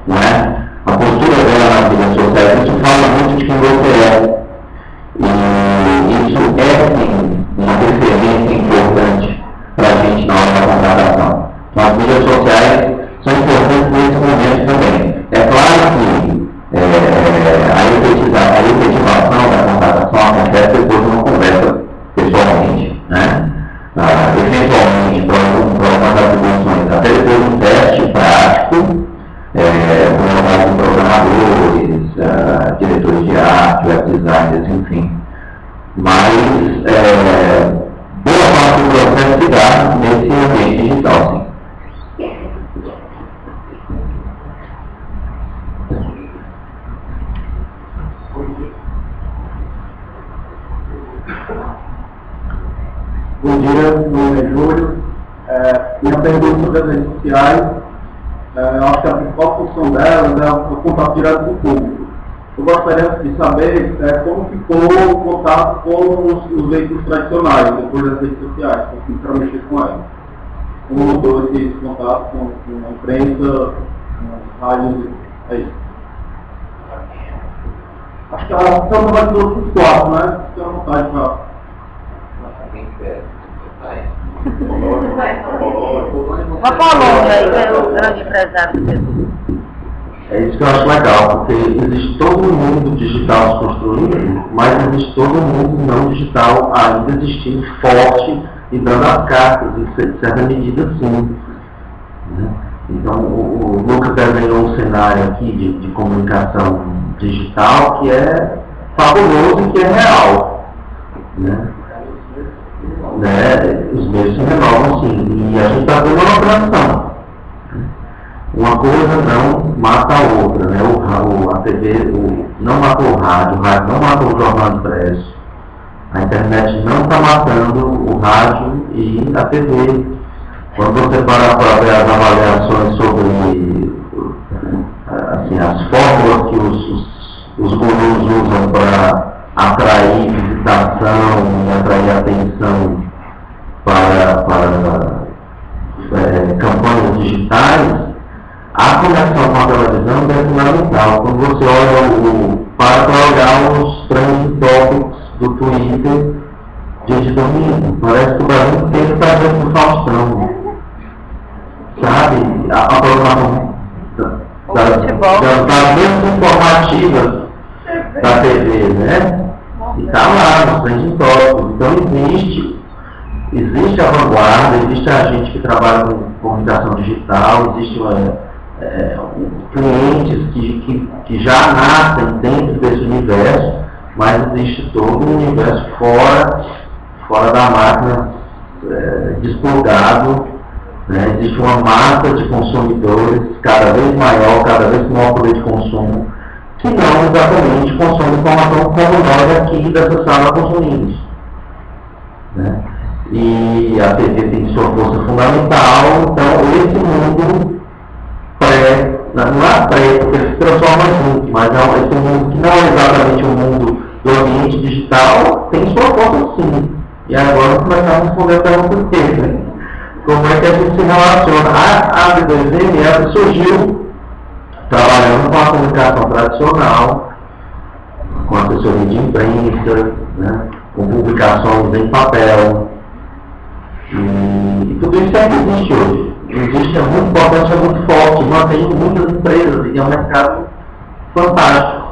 não é? A postura dela nas redes sociais, isso fala muito de quem você é. E isso é, sim, uma referência importante para a gente na hora da contratação. Então, as mídias sociais são importantes nesse momento também. É claro que a efetivação da contratação acontece depois de uma conversa pessoalmente, né? Eventualmente, para algumas atribuições, até depois de um teste prático, com alguns programadores, diretores de arte, web designers, enfim. Mas boa parte do processo se dá nesse ambiente digital, sim. Bom dia, meu nome é Júlio. Minha pergunta sobre as redes sociais, eu acho que a principal função delas é o contato direto com o público. Eu gostaria de saber como ficou o contato com os veículos tradicionais, depois das redes sociais, para mexer com elas. Como mudou esse contato com a imprensa, com as rádios, é isso. Acho que a função vai ser todos os quatro, né? Fica à vontade para... Uma colônia aí, que é o grande empresário do Brasil. É isso que eu acho legal, porque existe todo um mundo digital se construindo, mas existe todo um mundo não digital ainda existindo forte e dando as cartas, em certa medida sim. Né? Então, o Lucas desenhou um cenário aqui de comunicação digital que é fabuloso e que é real. Né? Os meios se renovam sim, e a gente está vendo uma transição. Uma coisa não mata a outra, né? A TV não matou o rádio não matou o jornal impresso, a internet não está matando o rádio e a TV. Quando você para ver as avaliações sobre assim, as fórmulas que os gurus usam para atrair visitação e atrair atenção para campanhas digitais, a conexão com a televisão é fundamental. Quando você olha para olhar os trending topics do Twitter dia de domingo, parece que o Brasil inteiro está vendo o Faustão. Sabe? A programação das mesmas informativas da TV, né? E está lá nos trending topics. Então existe a vanguarda, existe a gente que trabalha com comunicação digital, existe clientes que já nascem dentro desse universo, mas existe todo um universo fora da máquina, desplugado, né? Existe uma massa de consumidores cada vez maior, cada vez com maior poder de consumo, que não exatamente consomem informação como nós aqui dessa sala consumimos. Né? E a TV tem sua força fundamental, então esse mundo não é pré, porque ele se transforma junto, mas esse mundo que não é exatamente o mundo do ambiente digital, tem sua força sim. E agora começamos a responder a pergunta dele. Como é que a gente se relaciona? A AV2M, ela surgiu trabalhando com a comunicação tradicional, com assessoria de imprensa, né, com publicações em papel. E tudo isso ainda existe hoje. Existe, é muito importante, é muito forte, mantém muitas empresas e é um mercado fantástico.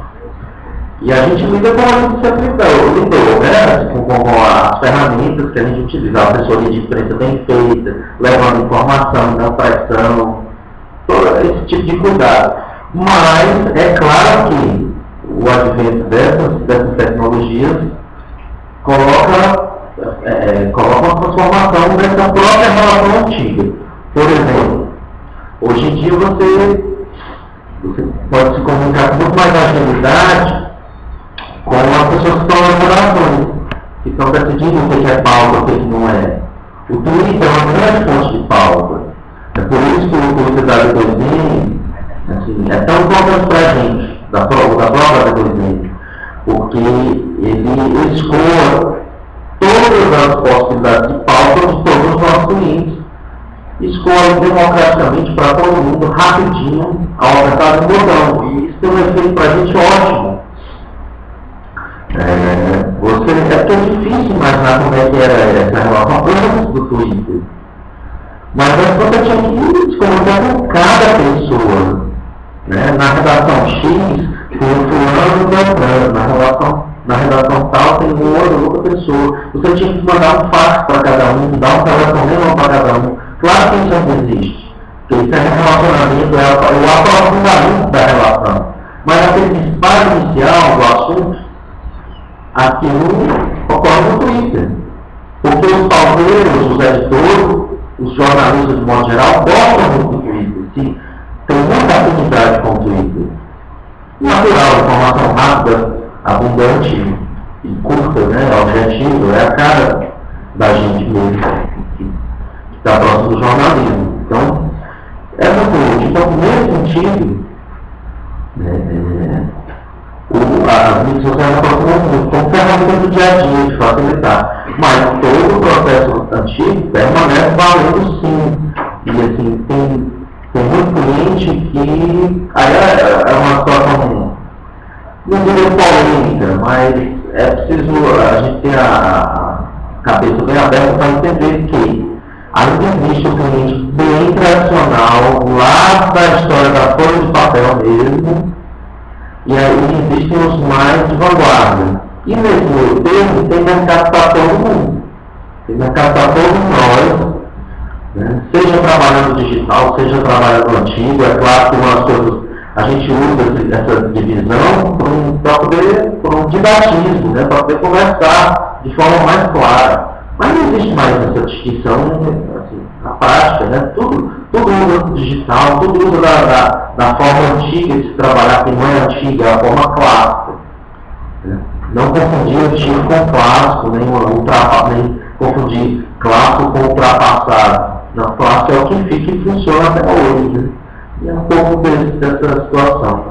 E a gente lida como a gente sempre lidou, né? Com as ferramentas que a gente utiliza, a assessoria de imprensa bem feita, levando informação, não pressão, todo esse tipo de cuidado. Mas é claro que o advento dessas tecnologias coloca uma transformação dessa própria relação antiga. Por exemplo, hoje em dia você pode se comunicar com muito mais agilidade com as pessoas que estão nas relações, que estão decidindo o que é pauta, o que não é. O Twitter é uma grande fonte de pauta. É por isso que o Twitter da V2M é tão importante para a gente, da própria V2M, porque ele escoa todas as possibilidades de pauta de todos os nossos clientes. escolhe democraticamente para todo mundo, rapidinho, ao apertar um botão. E isso tem um efeito para a gente ótimo. É porque é difícil imaginar como é que era essa relação antes do Twitter. Mas você tinha que se comunicar com cada pessoa. Né? Na redação X, tem um fulano Beltrano, na redação tal tem outra pessoa. Você tinha que mandar um fax para cada um, dar um telefonema para cada um. Claro que isso não existe. Porque isso é relacionamento, é o aprofundamento da relação. Mas aquele disparo inicial do assunto, aquilo ocorre no Twitter. Porque os pauteiros, os editores, os jornalistas de modo geral, gostam muito do Twitter. Sim, tem muita afinidade com o Twitter. Natural, informação rápida, abundante e curta, né? Objetivo, é a cara da gente mesmo, que está próximo do jornalismo. Então, é muito útil. Então, nesse sentido, as mídias sociais aproximam muito, como ferramenta do dia a dia, de facilitar. Mas todo o processo antigo permanece valendo sim. E assim, tem muito cliente que aí é uma situação, não diria polêmica, mas é preciso a gente ter a cabeça bem aberta para entender que ainda existe um cliente bem tradicional, lá da história da folha de papel mesmo, e aí existem os mais de vanguarda. E nesse meio termo tem mercado para todo mundo. Tem mercado para todos nós, né? Seja trabalhando digital, seja trabalhando antigo. É claro que umas coisas a gente usa essa divisão para um didatismo, né? Para poder conversar de forma mais clara. Mas não existe mais essa distinção assim, na prática, né? Tudo usa digital, tudo usa da forma antiga de se trabalhar, que não é antiga, é a forma clássica. Né? Não confundir antigo com clássico, nem confundir clássico com ultrapassado. Não, clássico é o que fica e funciona até hoje. Né? E é um pouco dessa situação.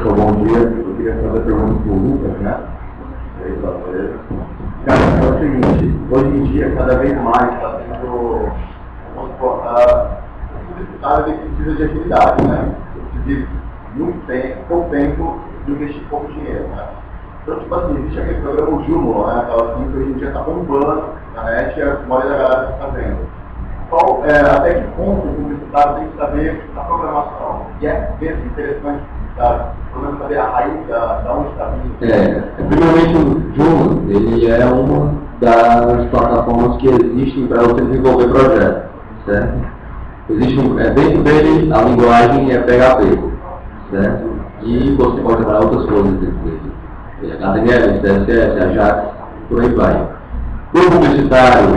Bom dia, eu queria fazer a pergunta para o Lucas, né? Cara, é o seguinte, hoje em dia, cada vez mais está sendo área que precisa de agilidade, né? Precisa de muito tempo, pouco tempo, de investir pouco dinheiro, né? Então, tipo assim, existe aquele programa Júmula, né? Aquela assim que hoje em dia está bombando na net e a maioria da galera está fazendo. Então, até que ponto o publicitário tem que saber a programação? E é mesmo interessante podemos saber a raiz da onde está vindo. Primeiramente o Joomla, ele é uma das plataformas que existem para você desenvolver projetos, certo? Existe dentro dele a linguagem é PHP, certo? E você pode trabalhar outras coisas dentro dele. HTML, CSS, Ajax, por aí vai. Para o publicitário,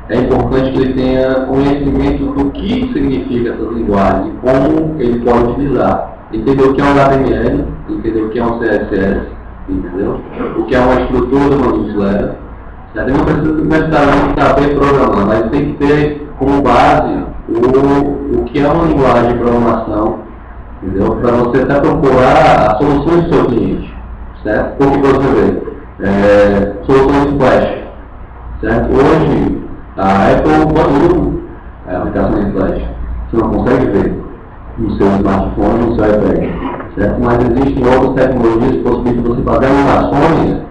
é importante que ele tenha conhecimento do que significa essas linguagens e como ele pode utilizar. Entender o que é um HTML, entender o que é um CSS, entendeu? O que é uma estrutura de uma newsletter. Ele não precisa necessariamente saber programar, mas tem que ter como base o que é uma linguagem de programação, entendeu? Para você até procurar as soluções do seu cliente, certo? Porque você vê, soluções Flash, certo? Hoje, a Apple baniu a aplicação em Flash. Você não consegue ver no seu smartphone, no seu iPad, certo? Mas existem outras tecnologias que possibilitam você fazer animações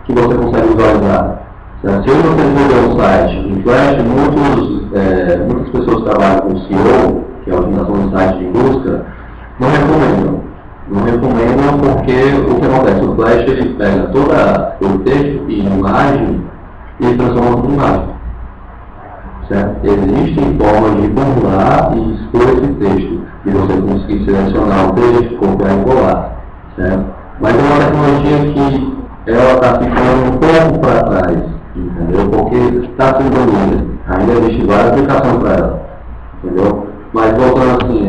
que você consegue visualizar. Certo? Se você desenvolver um site em Flash, muitas pessoas que trabalham com SEO, que é a utilização de site de busca, não recomendam. Não recomendam porque o que acontece? O Flash ele pega todo o texto e imagem e ele transforma em imagem. Certo? Existem formas de formular e expor esse texto, e você conseguir selecionar o texto, copiar e colar. Certo? Mas é uma tecnologia que ela está ficando um pouco para trás, entendeu? Porque está sendo domínio. Ainda existe várias aplicações para ela. Entendeu? Mas voltando assim,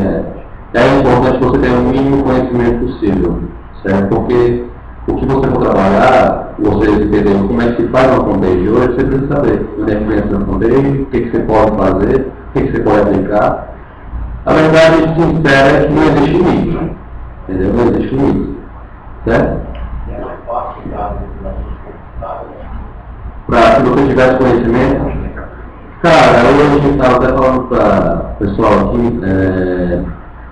é importante que você tenha o mínimo conhecimento possível. Certo? Porque o que você for trabalhar, você entender como é que se faz uma fanpage hoje, você precisa saber onde é que começa a fanpage, o que você pode fazer, o que você pode aplicar. A verdade sincera é que não existe limite. Entendeu? Não existe limite. Certo? Para se você tivesse conhecimento. Cara, hoje a gente estava até falando para o pessoal aqui,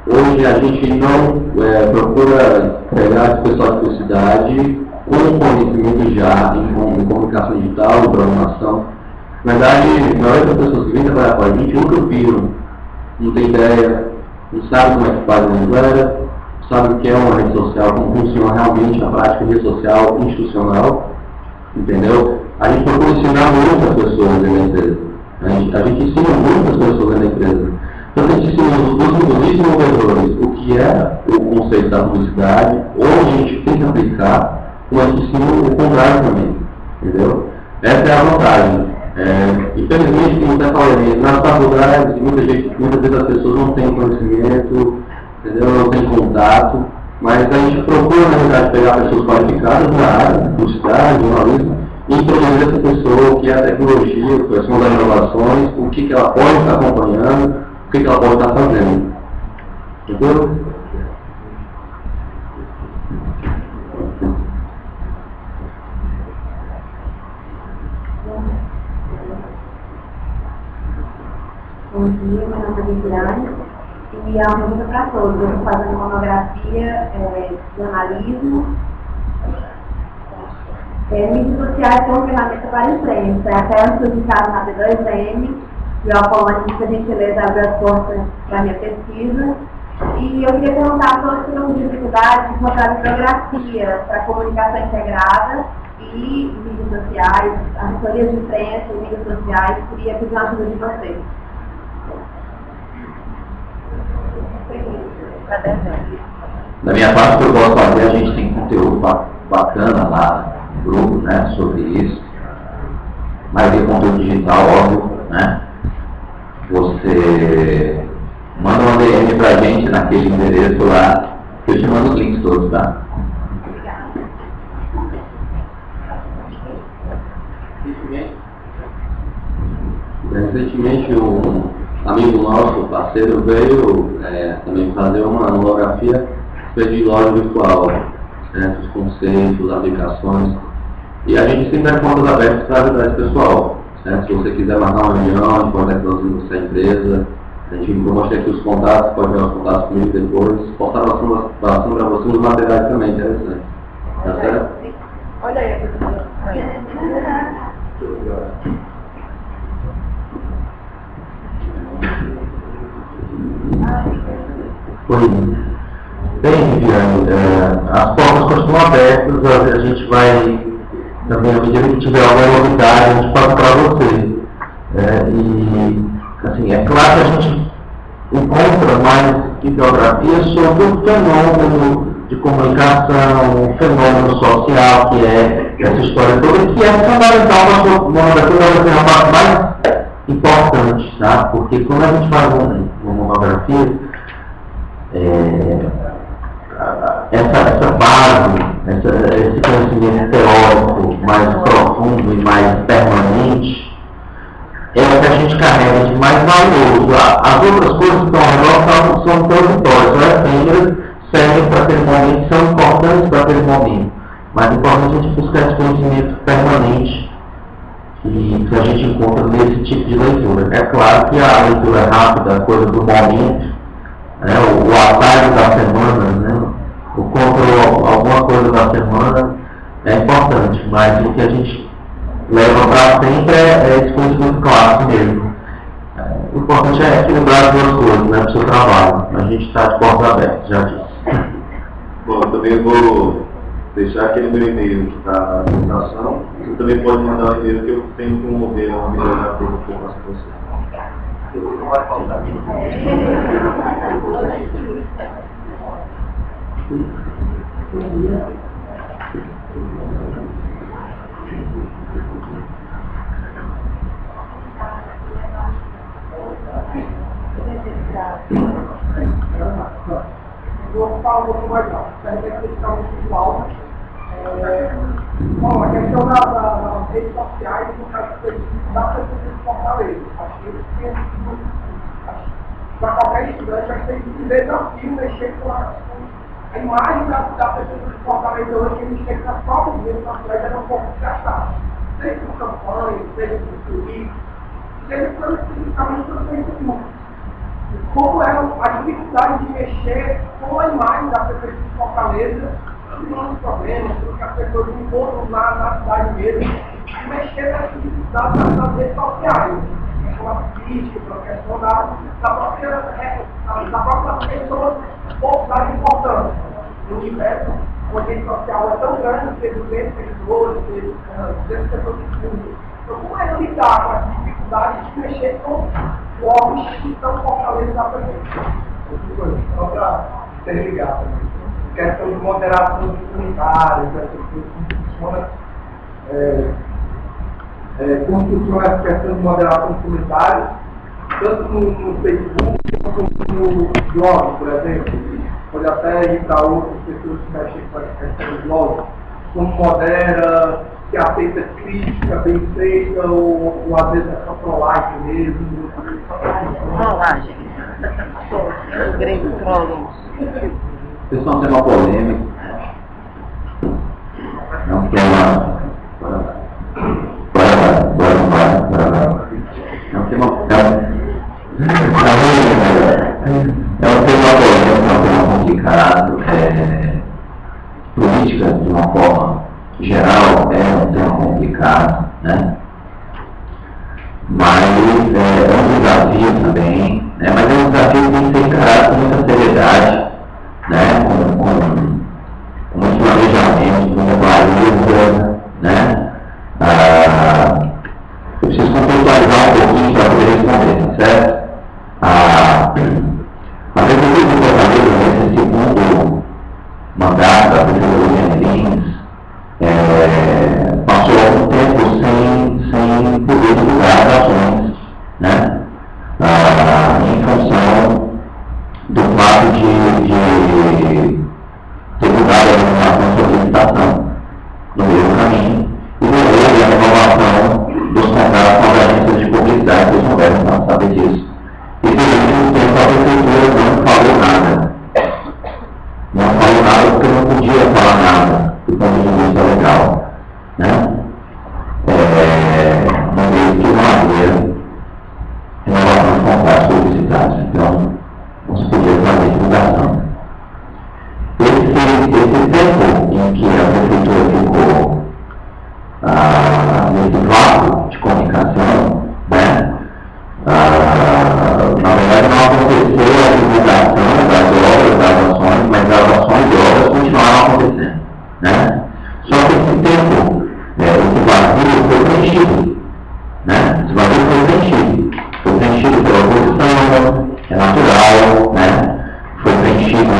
hoje a gente não procura pegar esse pessoal de publicidade com conhecimento já em comunicação digital, em programação. Na verdade, a maioria das pessoas que vêm trabalhar com a gente nunca viram, não tem ideia, não sabe como é que faz a newsletter, sabe o que é uma rede social, como funciona realmente a prática de rede social institucional, entendeu? A gente procura ensinar muitas pessoas dentro da empresa. A gente ensina muitas pessoas dentro da empresa. Então a gente ensina os desenvolvedores o que é o conceito da publicidade, onde a gente tem que aplicar, mas a gente ensina o contrário também, entendeu? Essa é a vantagem. Infelizmente, como até falei, nas faculdades, muitas vezes as pessoas não têm conhecimento, entendeu? Não têm contato, mas a gente procura, na verdade, pegar pessoas qualificadas na área de publicidade, jornalismo, e introduzir essa pessoa, o que é a tecnologia, quais são as inovações, o que ela pode estar acompanhando, o que ela pode estar fazendo. Entendeu? Bom dia, meu nome é Viviane e é uma pergunta para todos. Eu estou fazendo monografia de jornalismo. Mídias sociais são uma ferramenta para a imprensa. Até eu fui indicada na B2M e o Apolônio, por gentileza, abriu as portas para a minha pesquisa. E eu queria perguntar sobre se não tem dificuldade de encontrar bibliografia para comunicação integrada e mídias sociais, assessorias de imprensa e mídias sociais. Queria pedir uma ajuda de vocês. Da minha parte, o que eu posso fazer, a gente tem conteúdo bacana lá no grupo, né, sobre isso. Mas tem conteúdo digital, óbvio, né? Você manda uma DM pra gente naquele endereço lá, que eu te mando os links todos, tá? Recentemente, um amigo nosso, parceiro, veio também fazer uma monografia de loja virtual, certo? Os conceitos, aplicações. E a gente sempre tem contas abertas para ajudar esse pessoal, certo? Se você quiser marcar uma reunião, a gente pode introduzir a empresa. A gente mostra aqui os contatos, pode ver os contatos comigo depois. Postar bastante para você os materiais também, interessante. Tá certo? Olha aí, Bem, Viviane, as portas continuam abertas, a gente vai, também, à medida que tiver alguma novidade, a gente passa para você. E, assim, é claro que a gente encontra mais bibliografia sobre o fenômeno de comunicação, o fenômeno social, que é essa história toda, que é fundamental para a monografia, talvez seja a parte mais importante, tá? Porque quando a gente faz uma monografia, essa base, esse conhecimento teórico mais profundo e mais permanente é o que a gente carrega de mais valioso. As outras coisas que estão ao redor são transitórias, são efêmeras, servem para aquele momento, são importantes para aquele momento, mas é importante a gente buscar esse conhecimento permanente que a gente encontra nesse tipo de leitura. É claro que a leitura rápida, a coisa do momento, o atalho da semana, né, o controle, alguma coisa da semana é importante, mas o que a gente leva para sempre é esse conhecimento clássico mesmo. O importante é equilibrar as duas coisas, né, para o seu trabalho. A gente está de portas abertas, já disse. Bom, eu também vou deixar aquele meu e-mail que está na apresentação. Você também pode mandar um e-mail que eu tenho que promover uma melhoria para você. Não vai faltar. Vou falar um pouco mais alto. Espero que a questão visual. Bom, a questão das redes sociais, no caso específico da pessoa de Fortaleza. Acho que para qualquer estudante vai ser um desafio mexer com a imagem da pessoa de Fortaleza hoje, que a gente tem que nas próprias redes sociais é um pouco desgastada. seja por campanha, seja por político, seja por especificamente pelo Facebook. Como é a dificuldade de mexer com a imagem da prefeitura de Fortaleza, os problemas, que as pessoas encontram na cidade mesmo, e mexer nessa dificuldade das redes sociais. A crítica, a questão da própria pessoa pouco dar importância. No universo, uma rede social é tão grande, ter 200 seguidores, ter 200 pessoas de fundo. Então, como é lidar com essa dificuldade de mexer com órgãos que estão fortalecidos da prefeitura? Só para ser ligado, questão de moderação dos comentários, como funciona essa questão de moderação dos comentários, tanto no Facebook quanto no blog, por exemplo. Pode até ir para outras pessoas que mexem com essa questão do blog. Como modera, se aceita crítica bem feita, ou às vezes é só pro like mesmo. Trollagem. Os gregos trollam. Esse é um tema polêmico. É um tema. É um tema complicado. Política, de uma forma geral, é um tema complicado, né? Mas é um desafio também, né? Mas é um desafio que tem que ser encarado com muita seriedade, né? Com muito planejamento, com muita clareza, né? Eu preciso contextualizar um pouquinho para poder responder, tá certo? A Prefeitura de Fortaleza, nesse segundo mandato da Prefeitura de Lins, passou algum tempo sem poder divulgar as ações, né? Em função do fato de ter mudado a legislação sobre licitação no meio do caminho e não houve a renovação dos contratos com as agências de publicidade, vocês não devem não saber disso. E durante um tempo a Prefeitura não falou nada. Não falou nada porque não podia falar nada do ponto de vista legal, né? Não veio de uma maneira renovação de contratos publicitários, então não se podia fazer divulgação. Esse tempo em que a Prefeitura ficou nesse vácuo de comunicação, né? Na verdade não aconteceu a divulgação das obras, das ações, mas as ações e obras continuaram acontecendo, né? Só que esse tempo, esse vazio foi preenchido, né? Esse vazio foi preenchido pela oposição, é natural, né? Foi preenchido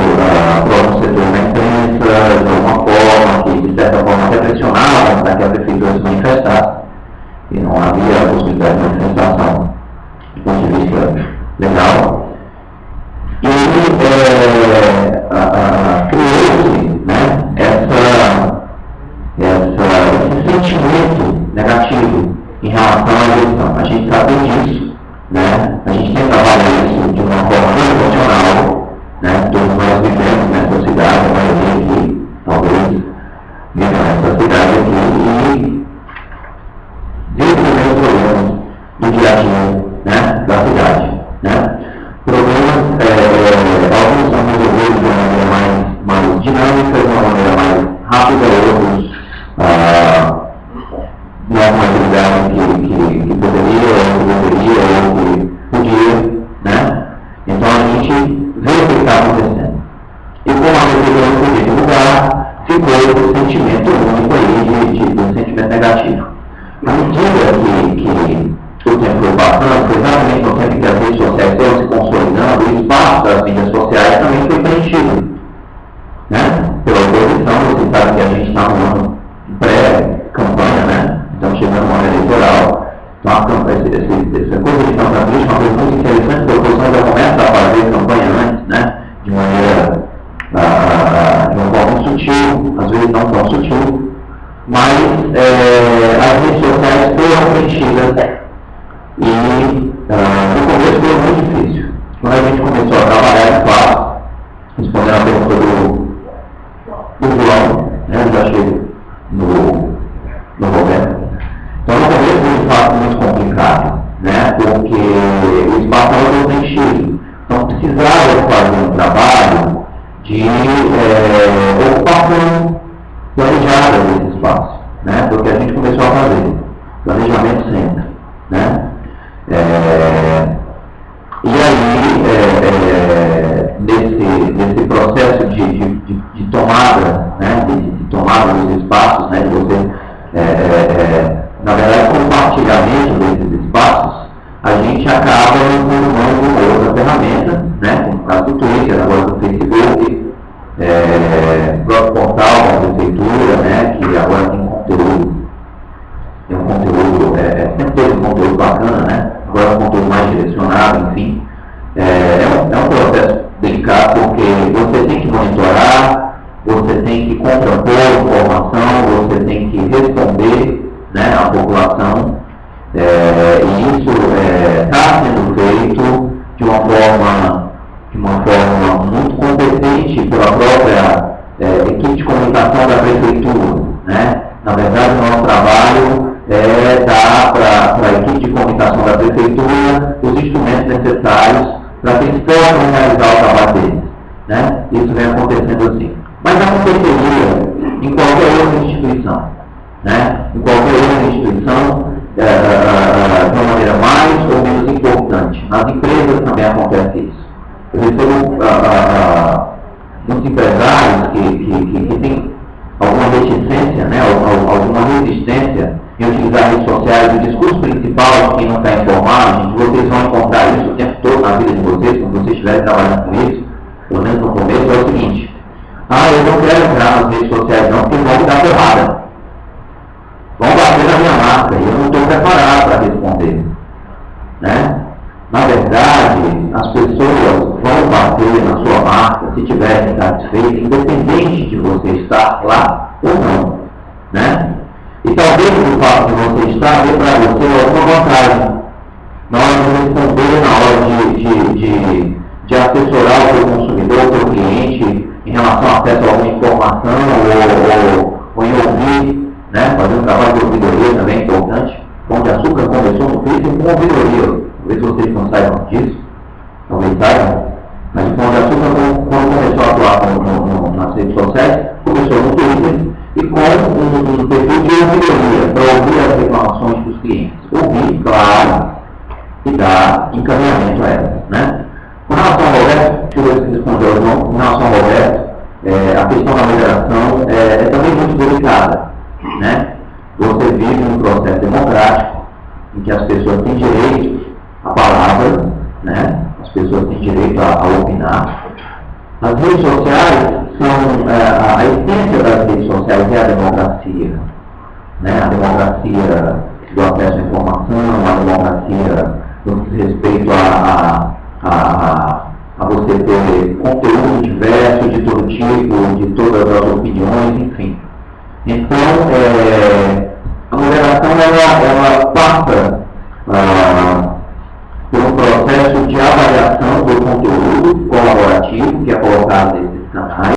por algum setor da imprensa, de alguma forma, que de certa forma até pressionava para que a Prefeitura se manifestasse, e não havia possibilidade de manifestação do ponto de vista legal. E criou-se, né, esse sentimento negativo em relação à eleição. A gente sabe disso, né? A gente tem trabalhado isso de uma forma não emocional, né? Todos nós vivemos nessa cidade, a maioria aqui, talvez, vive nessa cidade aqui, e desde os primeiros problemas do dia a dia, né, da cidade, né? Problemas, alguns são resolvidos de uma maneira mais dinâmica, de uma maneira mais rápida, outros não é uma atividade que poderia, ou que deveria, ou que podia, né? Então a gente vê o que está acontecendo. E como a Prefeitura não podia divulgar, ficou esse sentimento único aí de sentimento negativo. À medida que o tempo foi passando, exatamente no tempo que as redes sociais foram se consolidando, o espaço das mídias sociais também foi preenchido, né? Pela oposição. Você sabe que a gente está num ano pré-campanha, né? Então chegando no ano eleitoral. Então essa coisa de campanha política é uma coisa muito interessante, porque a oposição já começa a fazer campanha antes, né? De uma forma muito sutil, às vezes não tão sutil, mas as redes sociais foram preenchidas. E no começo foi muito difícil. Quando a gente começou a trabalhar, claro, respondendo a pergunta do João, né, eu já chego no Roberto. precisava fazer um trabalho de ocupação planejada desse espaço, né? Porque a gente começou a fazer planejamento sempre, né? E aí, nesse processo de tomada, né? de tomada dos espaços, né? De você, na verdade, compartilhamento desses espaços, a gente acaba usando uma outra ferramenta, né? Como o caso do Twitter, agora do Facebook, o próprio portal da prefeitura, né? Que agora tem um conteúdo, sempre teve um conteúdo bacana, né? Agora um conteúdo mais direcionado, enfim. É um processo delicado porque você tem que monitorar, você tem que contrapor informação, você tem que responder, né, à população, e isso está sendo feito de uma forma muito competente pela própria equipe de comunicação da prefeitura, né? Na verdade, o nosso trabalho é dar para a equipe de comunicação da prefeitura os instrumentos necessários para que eles possam realizar o trabalho deles, né? Isso vem acontecendo assim. Mas aconteceria em qualquer outra instituição, né? Em qualquer outra instituição, de uma maneira mais ou menos importante. Nas empresas também acontece isso. Eu recebo muitos empresários que têm alguma reticência, né? Alguma resistência em utilizar redes sociais. O discurso principal de quem não está informado, gente, vocês vão encontrar isso o tempo todo na vida de vocês, quando vocês estiverem trabalhando com isso, pelo menos no começo, é o seguinte: eu não quero entrar nas redes sociais não, porque vão me dar porrada. Vão bater na minha marca e eu não estou preparado para responder, né? Na verdade, as pessoas vão bater na sua marca se estiverem satisfeitas, independente de você estar lá ou não, né? E talvez o fato de você estar dê para você alguma vantagem na hora de responder, na hora de assessorar o seu consumidor, o seu cliente, em relação a acesso a alguma informação ou em ouvir, né? Fazer um trabalho de ouvidoria também é importante. Pão de Açúcar começou no Facebook com ouvidoria. Talvez vocês não saibam disso, talvez saibam. Mas o Pão de Açúcar, quando começou a atuar nas redes sociais, começou no Twitter e com um perfil de ouvidoria, para ouvir as reclamações dos clientes. Ouvir, claro, e dar encaminhamento a elas, né? Com relação ao Roberto, deixa eu ver se respondeu ou não. Com relação ao Roberto, a questão da moderação é também muito delicada, né? Você vive um processo democrático em que as pessoas têm direito à palavra, né? As pessoas têm direito a opinar. As redes sociais são, a essência das redes sociais é a democracia, né? A democracia do acesso à informação, a democracia no que diz respeito a você ter conteúdo diverso, de todo tipo, de todas as opiniões, enfim. Então, a moderação ela passa por um processo de avaliação do conteúdo colaborativo que é colocado nesses canais.